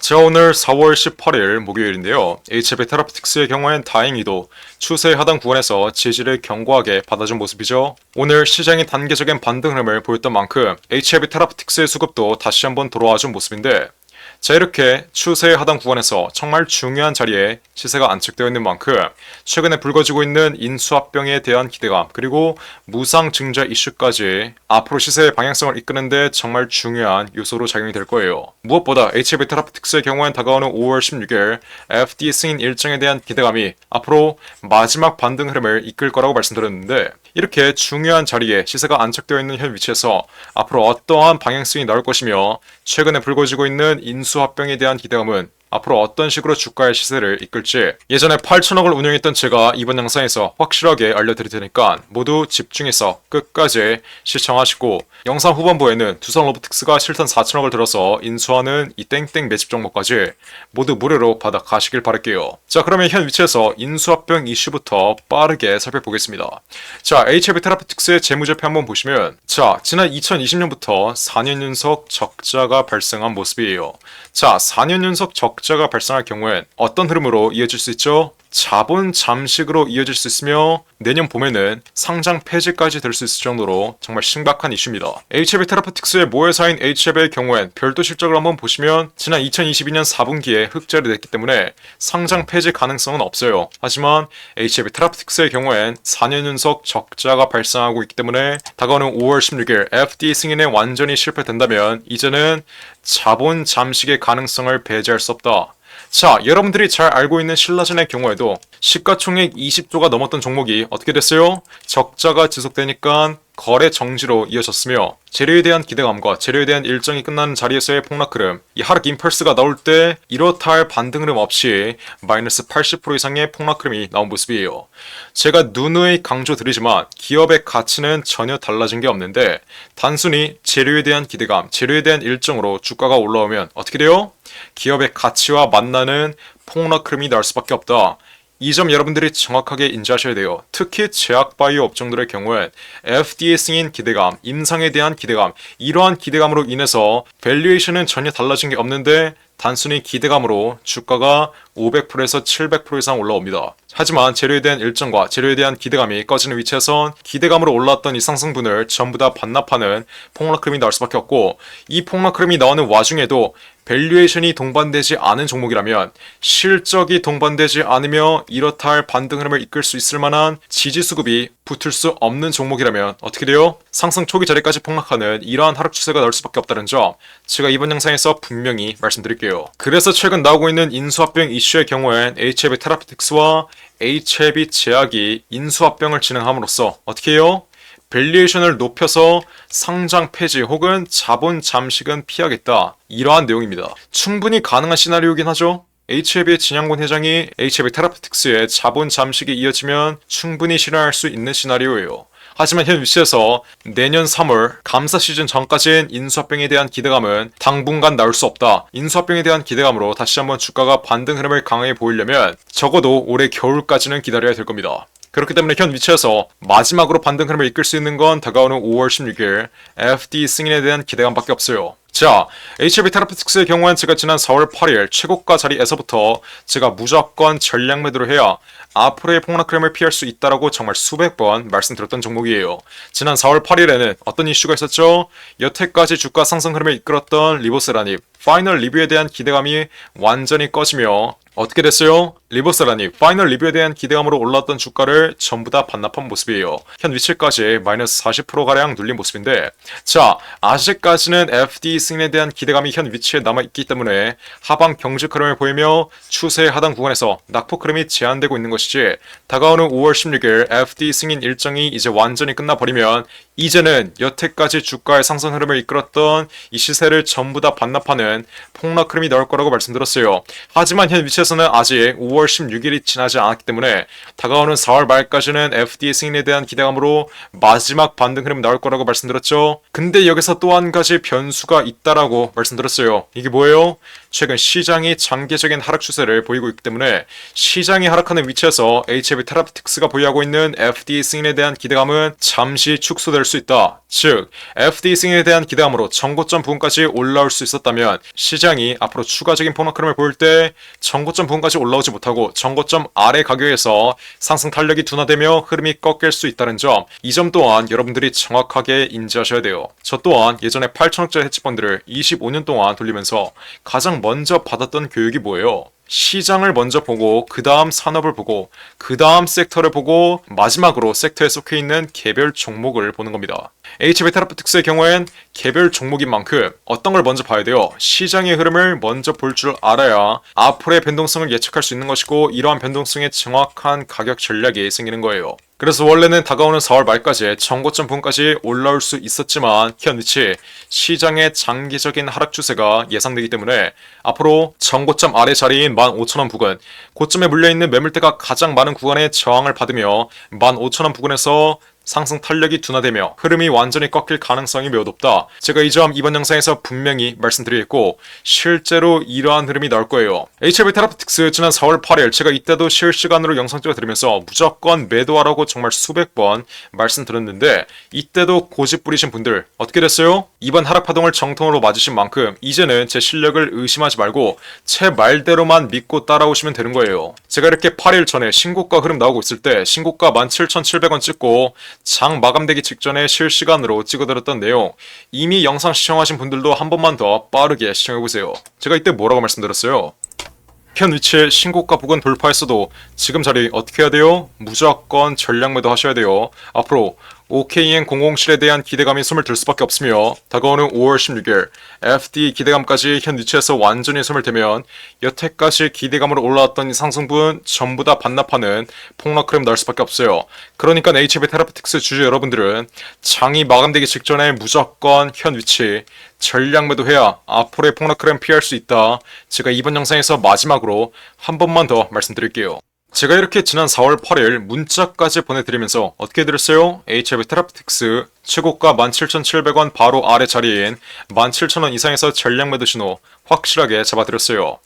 자, 오늘 4월 18일 목요일인데요. HF 테라피틱스의 경우엔 다행히도 추세 하단 구간에서 지지를 견고하게 받아준 모습이죠. 오늘 시장이 단계적인 반등 흐름을 보였던 만큼 HF 테라피틱스의 수급도 다시 한번 돌아와준 모습인데, 자, 이렇게 추세 하단 구간에서 정말 중요한 자리에 시세가 안착되어 있는 만큼 최근에 불거지고 있는 인수합병에 대한 기대감, 그리고 무상증자 이슈까지 앞으로 시세의 방향성을 이끄는데 정말 중요한 요소로 작용이 될 거예요. 무엇보다 HF 테라피틱스의 경우엔 다가오는 5월 16일 FD 승인 일정에 대한 기대감이 앞으로 마지막 반등 흐름을 이끌 거라고 말씀드렸는데, 이렇게 중요한 자리에 시세가 안착되어 있는 현 위치에서 앞으로 어떠한 방향성이 나올 것이며, 최근에 불거지고 있는 인수합병에 대한 기대감은 앞으로 어떤 식으로 주가의 시세를 이끌지 예전에 8천억을 운용했던 제가 이번 영상에서 확실하게 알려드릴 테니까 모두 집중해서 끝까지 시청하시고, 영상 후반부에는 두산 로보틱스가 실탄 4천억을 들어서 인수하는 이 땡땡 매집 정보까지 모두 무료로 받아 가시길 바랄게요. 자, 그러면 현 위치에서 인수합병 이슈부터 빠르게 살펴보겠습니다. 자, HF 테라피틱스의 재무제표 한번 보시면, 자, 지난 2020년부터 4년 연속 적자가 발생한 모습이에요. 자, 4년 연속 적자가 발생할 경우엔 어떤 흐름으로 이어질 수 있죠? 자본 잠식으로 이어질 수 있으며, 내년 봄에는 상장 폐지까지 될 수 있을 정도로 정말 심각한 이슈입니다. HF 테라피틱스의 모회사인 HF의 경우엔 별도 실적을 한번 보시면 지난 2022년 4분기에 흑자를 냈기 때문에 상장 폐지 가능성은 없어요. 하지만 HF 테라피틱스의 경우엔 4년 연속 적자가 발생하고 있기 때문에 다가오는 5월 16일 FD 승인에 완전히 실패된다면 이제는 자본 잠식의 가능성을 배제할 수 없다. 자, 여러분들이 잘 알고 있는 신라젠의 경우에도 시가총액 20조가 넘었던 종목이 어떻게 됐어요? 적자가 지속되니까 거래 정지로 이어졌으며, 재료에 대한 기대감과 재료에 대한 일정이 끝나는 자리에서의 폭락 흐름, 이 하락 임펄스가 나올 때 이렇다 할 반등 흐름 없이 마이너스 80% 이상의 폭락 흐름이 나온 모습이에요. 제가 누누이 강조드리지만 기업의 가치는 전혀 달라진 게 없는데, 단순히 재료에 대한 기대감, 재료에 대한 일정으로 주가가 올라오면 어떻게 돼요? 기업의 가치와 만나는 폭락 흐름이 나올 수밖에 없다. 이 점 여러분들이 정확하게 인지하셔야 돼요. 특히 제약바이오 업종들의 경우엔 FDA 승인 기대감, 임상에 대한 기대감, 이러한 기대감으로 인해서 밸류에이션은 전혀 달라진 게 없는데 단순히 기대감으로 주가가 500%에서 700% 이상 올라옵니다. 하지만 재료에 대한 일정과 재료에 대한 기대감이 꺼지는 위치에선 기대감으로 올라왔던 이 상승분을 전부 다 반납하는 폭락 흐름이 나올 수밖에 없고, 이 폭락 흐름이 나오는 와중에도 밸류에이션이 동반되지 않은 종목이라면, 실적이 동반되지 않으며 이렇다 할 반등 흐름을 이끌 수 있을 만한 지지 수급이 붙을 수 없는 종목이라면 어떻게 돼요? 상승 초기 자리까지 폭락하는 이러한 하락 추세가 나올 수밖에 없다는 점, 제가 이번 영상에서 분명히 말씀드릴게요. 그래서 최근 나오고 있는 인수합병 이슈의 경우엔 HF 테라피틱스와 HF 제약이 인수합병을 진행함으로써 어떻게 해요? 밸류에이션을 높여서 상장 폐지 혹은 자본 잠식은 피하겠다, 이러한 내용입니다. 충분히 가능한 시나리오이긴 하죠. HF의 진양곤 회장이 HF 테라피틱스의 자본 잠식이 이어지면 충분히 실현할 수 있는 시나리오예요. 하지만 현 위치에서 내년 3월 감사 시즌 전까지인 인수합병에 대한 기대감은 당분간 나올 수 없다. 인수합병에 대한 기대감으로 다시 한번 주가가 반등 흐름을 강하게 보이려면 적어도 올해 겨울까지는 기다려야 될 겁니다. 그렇기 때문에 현 위치에서 마지막으로 반등 흐름을 이끌 수 있는 건 다가오는 5월 16일 FD 승인에 대한 기대감밖에 없어요. 자, HF 테라피틱스의 경우엔 제가 지난 4월 8일 최고가 자리에서부터 제가 무조건 전략 매도를 해야 앞으로의 폭락 흐름을 피할 수 있다라고 정말 수백 번 말씀드렸던 종목이에요. 지난 4월 8일에는 어떤 이슈가 있었죠? 여태까지 주가 상승 흐름을 이끌었던 리보세라닙 파이널 리뷰에 대한 기대감이 완전히 꺼지며 어떻게 됐어요? 리보세라닙 파이널 리뷰에 대한 기대감으로 올랐던 주가를 전부 다 반납한 모습이에요. 현 위치까지 마이너스 40%가량 눌린 모습인데, 자, 아직까지는 FD 승인에 대한 기대감이 현 위치에 남아있기 때문에 하방 경직 흐름을 보이며 추세 하단 구간에서 낙폭 흐름이 제한되고 있는 것이지, 다가오는 5월 16일 FD 승인 일정이 이제 완전히 끝나버리면 이제는 여태까지 주가의 상승 흐름을 이끌었던 이 시세를 전부 다 반납하는 폭락 흐름이 나올 거라고 말씀드렸어요. 하지만 현 위치에서는 아직 5월 16일이 지나지 않았기 때문에 다가오는 4월 말까지는 FDA 승인에 대한 기대감으로 마지막 반등 흐름이 나올 거라고 말씀드렸죠. 근데 여기서 또 한 가지 변수가 있다라고 말씀드렸어요. 이게 뭐예요? 최근 시장이 장기적인 하락 추세를 보이고 있기 때문에 시장이 하락하는 위치에서 HLB 테라피틱스가 보유하고 있는 FD 승인에 대한 기대감은 잠시 축소될 수 있다. 즉, FD 승인에 대한 기대감으로 정고점 부근까지 올라올 수 있었다면 시장이 앞으로 추가적인 폭락 흐름을 보일 때 정고점 부근까지 올라오지 못하고 정고점 아래 가격에서 상승 탄력이 둔화되며 흐름이 꺾일 수 있다는 점, 이 점 또한 여러분들이 정확하게 인지하셔야 돼요. 저 또한 예전에 8천억짜리 헤지펀드를 25년 동안 돌리면서 가장 먼저 받았던 교육이 뭐예요? 시장을 먼저 보고 그 다음 산업을 보고 그 다음 섹터를 보고 마지막으로 섹터에 속해 있는 개별 종목을 보는 겁니다. HLB 테라피틱스의 경우엔 개별 종목인 만큼 어떤 걸 먼저 봐야 돼요? 시장의 흐름을 먼저 볼 줄 알아야 앞으로의 변동성을 예측할 수 있는 것이고 이러한 변동성에 정확한 가격 전략이 생기는 거예요. 그래서 원래는 다가오는 4월 말까지 정고점 부근까지 올라올 수 있었지만 현 위치 시장의 장기적인 하락 추세가 예상되기 때문에 앞으로 정고점 아래 자리인 15,000원 부근, 고점에 물려있는 매물대가 가장 많은 구간에 저항을 받으며 15,000원 부근에서 상승 탄력이 둔화되며 흐름이 완전히 꺾일 가능성이 매우 높다. 제가 이 점 이번 영상에서 분명히 말씀드리겠고 실제로 이러한 흐름이 나올 거예요. HLB 테라피틱스 지난 4월 8일 제가 이때도 실시간으로 영상 찍어드리면서 무조건 매도하라고 정말 수백 번 말씀드렸는데 이때도 고집 부리신 분들 어떻게 됐어요? 이번 하락 파동을 정통으로 맞으신 만큼 이제는 제 실력을 의심하지 말고 제 말대로만 믿고 따라오시면 되는 거예요. 제가 이렇게 8일 전에 신고가 흐름 나오고 있을 때 신고가 17,700원 찍고 장 마감되기 직전에 실시간으로 찍어드렸던 내용 이미 영상 시청하신 분들도 한 번만 더 빠르게 시청해보세요. 제가 이때 뭐라고 말씀드렸어요? 현 위치에 신고가 부근 돌파했어도 지금 자리 어떻게 해야 돼요? 무조건 전략 매도 하셔야 돼요. 앞으로 OKN007에 대한 기대감이 숨을 들 수밖에 없으며 다가오는 5월 16일 FD 기대감까지 현 위치에서 완전히 숨을 대면 여태까지 기대감으로 올라왔던 이 상승분 전부 다 반납하는 폭락 흐름 나올 수밖에 없어요. 그러니까 HLB 테라피틱스 주주 여러분들은 장이 마감되기 직전에 무조건 현 위치 전략 매도해야 앞으로의 폭락 흐름 피할 수 있다. 제가 이번 영상에서 마지막으로 한 번만 더 말씀드릴게요. 제가 이렇게 지난 4월 8일 문자까지 보내드리면서 어떻게 드렸어요? HLB 테라피틱스 최고가 17,700원 바로 아래 자리인 17,000원 이상에서 전략 매도 신호 확실하게 잡아드렸어요.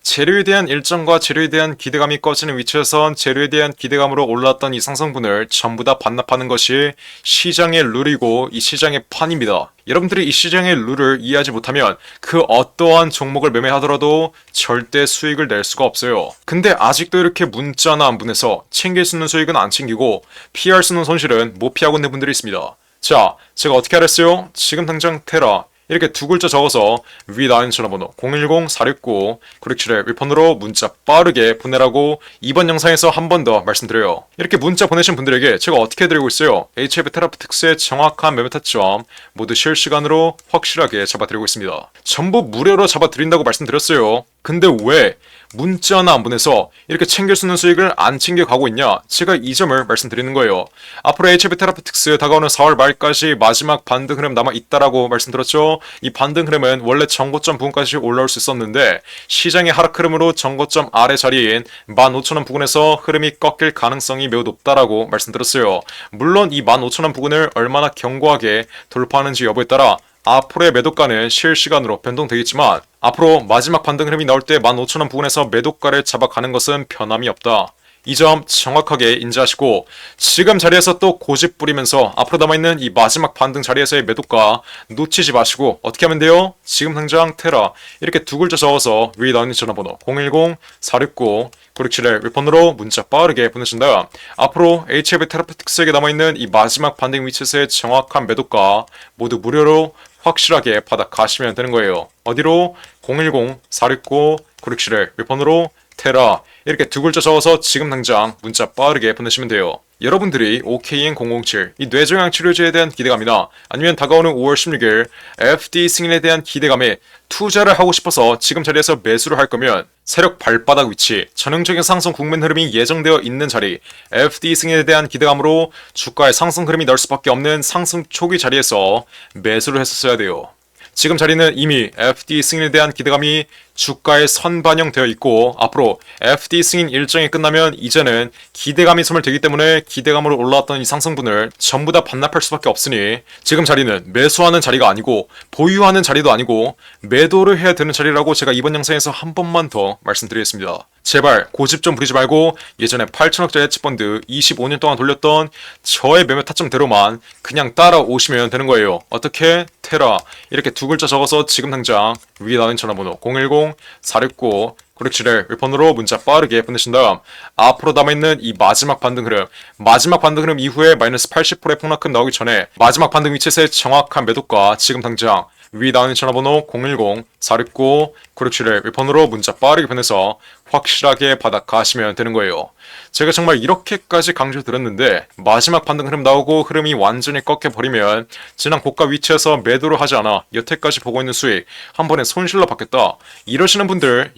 재료에 대한 일정과 재료에 대한 기대감이 꺼지는 위치에선 재료에 대한 기대감으로 올랐던 이 상승분을 전부 다 반납하는 것이 시장의 룰이고 이 시장의 판입니다. 여러분들이 이 시장의 룰을 이해하지 못하면 그 어떠한 종목을 매매하더라도 절대 수익을 낼 수가 없어요. 근데 아직도 이렇게 문자나 안 보내서 챙길 수 있는 수익은 안 챙기고 피할 수 있는 손실은 못 피하고 있는 분들이 있습니다. 자, 제가 어떻게 알았어요? 지금 당장 테라 이렇게 두 글자 적어서 위 나온 전화번호 010-469-967에 위폰으로 문자 빠르게 보내라고 이번 영상에서 한 번 더 말씀드려요. 이렇게 문자 보내신 분들에게 제가 어떻게 해드리고 있어요? HLB 테라피틱스의 정확한 매매 타점 모두 실시간으로 확실하게 잡아드리고 있습니다. 전부 무료로 잡아드린다고 말씀드렸어요. 근데 왜 문자나 안 보내서 이렇게 챙길 수 있는 수익을 안 챙겨가고 있냐? 제가 이 점을 말씀드리는 거예요. 앞으로 HLB 테라피틱스 다가오는 4월 말까지 마지막 반등 흐름 남아있다라고 말씀드렸죠. 이 반등 흐름은 원래 정고점 부근까지 올라올 수 있었는데 시장의 하락 흐름으로 정고점 아래 자리인 15,000원 부근에서 흐름이 꺾일 가능성이 매우 높다라고 말씀드렸어요. 물론 이 15,000원 부근을 얼마나 견고하게 돌파하는지 여부에 따라 앞으로의 매도가는 실시간으로 변동되겠지만 앞으로 마지막 반등 흐름이 나올 때 15,000원 부근에서 매도가를 잡아가는 것은 변함이 없다. 이 점 정확하게 인지하시고 지금 자리에서 또 고집 부리면서 앞으로 남아있는 이 마지막 반등 자리에서의 매도가 놓치지 마시고 어떻게 하면 돼요? 지금 당장 테라 이렇게 두 글자 적어서 위에 나오는 전화번호 010-469-967에 위폰으로 문자 빠르게 보내신다. 앞으로 HLB 테라피틱스에게 남아있는 이 마지막 반등 위치에서의 정확한 매도가 모두 무료로 확실하게 받아 가시면 되는 거예요. 어디로? 010-469-967에 위폰으로 테라 이렇게 두 글자 적어서 지금 당장 문자 빠르게 보내시면 돼요. 여러분들이 OKN007 이 뇌종양 치료제에 대한 기대감이나 아니면 다가오는 5월 16일 FD 승인에 대한 기대감에 투자를 하고 싶어서 지금 자리에서 매수를 할 거면 세력 발바닥 위치, 전형적인 상승 국면 흐름이 예정되어 있는 자리, FD 승인에 대한 기대감으로 주가의 상승 흐름이 나올 수밖에 없는 상승 초기 자리에서 매수를 했었어야 돼요. 지금 자리는 이미 FD 승인에 대한 기대감이 주가에 선반영되어 있고 앞으로 FD 승인 일정이 끝나면 이제는 기대감이 소멸되기 때문에 기대감으로 올라왔던 이 상승분을 전부 다 반납할 수밖에 없으니 지금 자리는 매수하는 자리가 아니고 보유하는 자리도 아니고 매도를 해야 되는 자리라고 제가 이번 영상에서 한 번만 더 말씀드리겠습니다. 제발 고집 좀 부리지 말고 예전에 8천억짜리 해치펀드 25년 동안 돌렸던 저의 매매 타점대로만 그냥 따라오시면 되는 거예요. 어떻게? 테라 이렇게 두 글자 적어서 지금 당장 위에 나온 전화번호 010-469-9671 웹폰으로 문자 빠르게 보내신 다음 앞으로 남아있는 이 마지막 반등 흐름 이후에 마이너스 80%의 폭락금 나오기 전에 마지막 반등 위치에서의 정확한 매도가 지금 당장 위 나오는 전화번호 010-469-9671 웹폰으로 문자 빠르게 보내서 확실하게 받아가시면 되는 거예요. 제가 정말 이렇게까지 강조드렸는데 마지막 반등 흐름 나오고 흐름이 완전히 꺾여버리면 지난 고가 위치에서 매도를 하지 않아 여태까지 보고 있는 수익 한 번에 손실로 받겠다. 이러시는 분들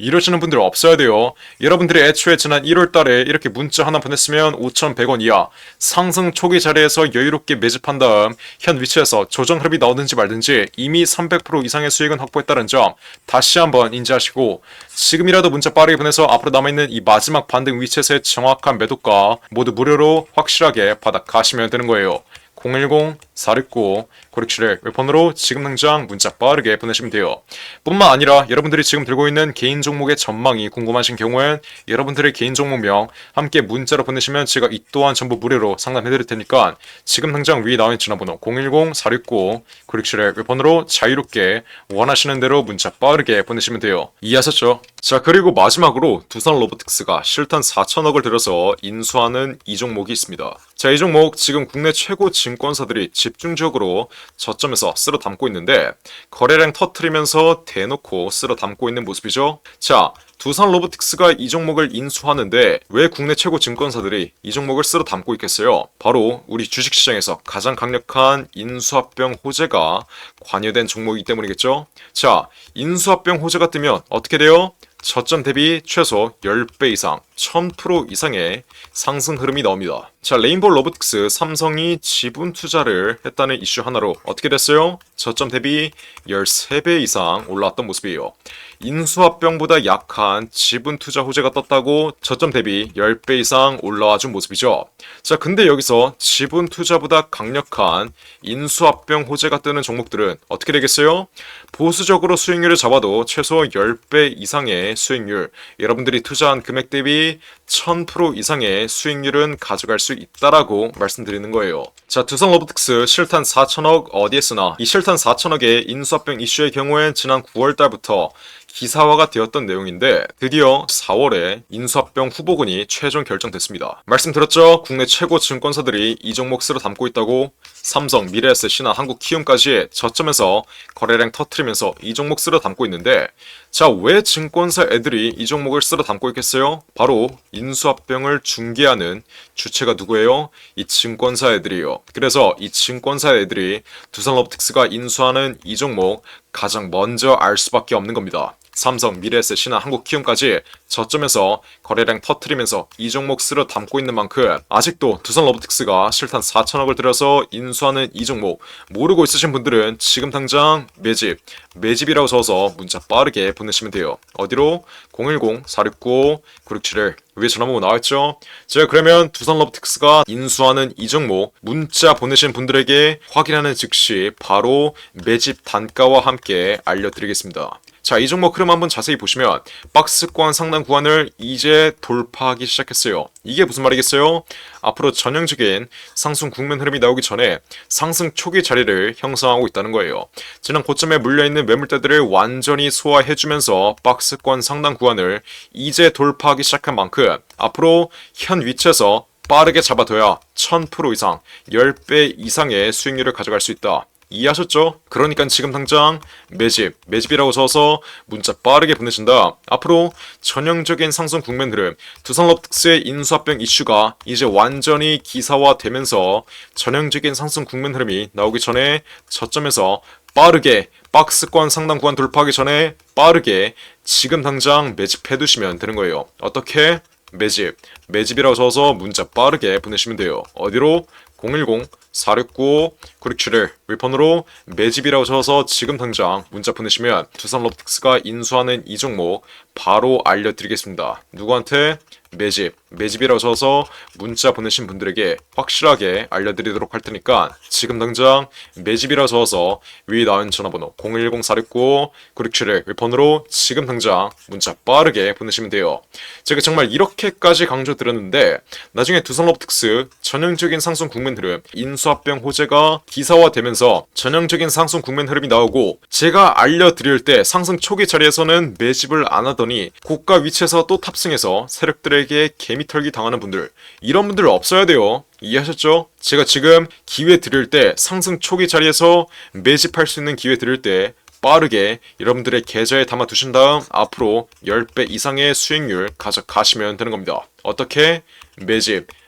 없어야 돼요. 여러분들이 애초에 지난 1월달에 이렇게 문자 하나 보냈으면 5,100원 이하 상승 초기 자리에서 여유롭게 매집한 다음 현 위치에서 조정 흐름이 나오든지 말든지 이미 300% 이상의 수익은 확보했다는 점 다시 한번 인지하시고 지금이라도 문자 빠르게 보내서 앞으로 남아있는 이 마지막 반등 위치에서의 정확한 매도가 모두 무료로 확실하게 받아가시면 되는 거예요. 010-469-9671 웹폰으로 지금 당장 문자 빠르게 보내시면 돼요. 뿐만 아니라 여러분들이 지금 들고 있는 개인 종목의 전망이 궁금하신 경우엔 여러분들의 개인 종목명 함께 문자로 보내시면 제가 이 또한 전부 무료로 상담해드릴 테니까 지금 당장 위에 나와있는 전화번호 010-469-9671 웹폰으로 자유롭게 원하시는 대로 문자 빠르게 보내시면 돼요. 이해하셨죠? 자, 그리고 마지막으로 두산 로보틱스가 실탄 4천억을 들여서 인수하는 이 종목이 있습니다. 자, 이 종목 지금 국내 최고 증권사들이 집중적으로 저점에서 쓸어 담고 있는데 거래량 터트리면서 대놓고 쓸어 담고 있는 모습이죠. 자, 두산 로보틱스가 이 종목을 인수하는데 왜 국내 최고 증권사들이 이 종목을 쓸어 담고 있겠어요? 바로 우리 주식시장에서 가장 강력한 인수합병 호재가 관여된 종목이기 때문이겠죠. 자, 인수합병 호재가 뜨면 어떻게 돼요? 저점 대비 최소 10배 이상, 1000% 이상의 상승 흐름이 나옵니다. 자, 레인보우 로보틱스 삼성이 지분 투자를 했다는 이슈 하나로 어떻게 됐어요? 저점 대비 13배 이상 올라왔던 모습이에요. 인수합병보다 약한 지분 투자 호재가 떴다고 저점 대비 10배 이상 올라와 준 모습이죠. 자, 근데 여기서 지분 투자보다 강력한 인수합병 호재가 뜨는 종목들은 어떻게 되겠어요? 보수적으로 수익률을 잡아도 최소 10배 이상의 수익률, 여러분들이 투자한 금액 대비 1000% 이상의 수익률은 가져갈 수 있다라고 말씀드리는 거예요. 자, 두산 로보틱스 실탄 4천억 어디에 쓰나? 이 실탄 4천억의 인수합병 이슈의 경우엔 지난 9월달부터 기사화가 되었던 내용인데 드디어 4월에 인수합병 후보군이 최종 결정됐습니다. 말씀드렸죠? 국내 최고 증권사들이 이 종목 쓸어 담고 있다고. 삼성, 미래에셋, 신한, 한국키움까지 저점에서 거래량 터트리면서 이 종목 쓸어 담고 있는데 자, 왜 증권사 애들이 이 종목을 쓸어 담고 있겠어요? 바로 인수합병을 중개하는 주체가 누구예요? 이 증권사 애들이에요. 그래서 이 증권사 애들이 두산 로보틱스가 인수하는 이 종목 가장 먼저 알 수밖에 없는 겁니다. 삼성, 미래에셋, 신한, 한국키움까지 저점에서 거래량 터트리면서 이 종목 쓸어 담고 있는 만큼 아직도 두산 로보틱스가 실탄 4천억을 들여서 인수하는 이 종목 모르고 있으신 분들은 지금 당장 매집이라고 적어서 문자 빠르게 보내시면 돼요. 어디로? 010-469-9671 위에 전화번호 나와있죠? 제가 그러면 두산 로보틱스가 인수하는 이 종목 문자 보내신 분들에게 확인하는 즉시 바로 매집 단가와 함께 알려드리겠습니다. 자, 이 종목 흐름 한번 자세히 보시면 박스권 상단 구간을 이제 돌파하기 시작했어요. 이게 무슨 말이겠어요? 앞으로 전형적인 상승 국면 흐름이 나오기 전에 상승 초기 자리를 형성하고 있다는 거예요. 지난 고점에 물려있는 매물대들을 완전히 소화해주면서 박스권 상단 구간을 이제 돌파하기 시작한 만큼 앞으로 현 위치에서 빠르게 잡아둬야 1000% 이상, 10배 이상의 수익률을 가져갈 수 있다. 이해하셨죠? 그러니까 지금 당장 매집이라고 써서 문자 빠르게 보내신다. 앞으로 전형적인 상승 국면 흐름, 두산 로보틱스의 인수합병 이슈가 이제 완전히 기사화되면서 전형적인 상승 국면 흐름이 나오기 전에 저점에서 빠르게 박스권 상단 구간 돌파하기 전에 빠르게 지금 당장 매집해 두시면 되는 거예요. 어떻게? 매집이라고 써서 문자 빠르게 보내시면 돼요. 어디로? 469-967을 윌폰으로 매집이라고 적어서 지금 당장 문자 보내시면 두산 로보틱스가 인수하는 이 종목 바로 알려드리겠습니다. 누구한테? 매집이라고 적어서 문자 보내신 분들에게 확실하게 알려드리도록 할 테니까 지금 당장 매집이라고 적어서 위에 나온 전화번호 010-469-967을 윌폰으로 지금 당장 문자 빠르게 보내시면 돼요. 제가 정말 이렇게까지 강조드렸는데 나중에 두산 로보틱스 전형적인 상승 국면 흐름, 인수합병 호재가 기사화되면서 전형적인 상승 국면 흐름이 나오고 제가 알려드릴 때 상승 초기 자리에서는 매집을 안 하더니 고가 위치에서 또 탑승해서 세력들에게 개미 털기 당하는 분들, 이런 분들 없어야 돼요. 이해하셨죠? 제가 지금 기회 드릴 때 상승 초기 자리에서 매집할 수 있는 기회 드릴 때 빠르게 여러분들의 계좌에 담아 두신 다음 앞으로 10배 이상의 수익률 가져가시면 되는 겁니다. 어떻게?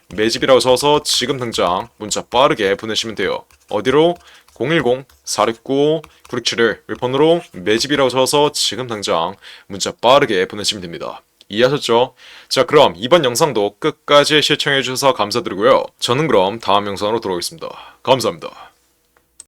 매집이라고 써서 지금 당장 문자 빠르게 보내시면 돼요. 어디로? 010-469-967을 윌폰으로 매집이라고 적어서 지금 당장 문자 빠르게 보내시면 됩니다. 이해하셨죠? 자, 그럼 이번 영상도 끝까지 시청해주셔서 감사드리고요. 저는 그럼 다음 영상으로 돌아오겠습니다. 감사합니다.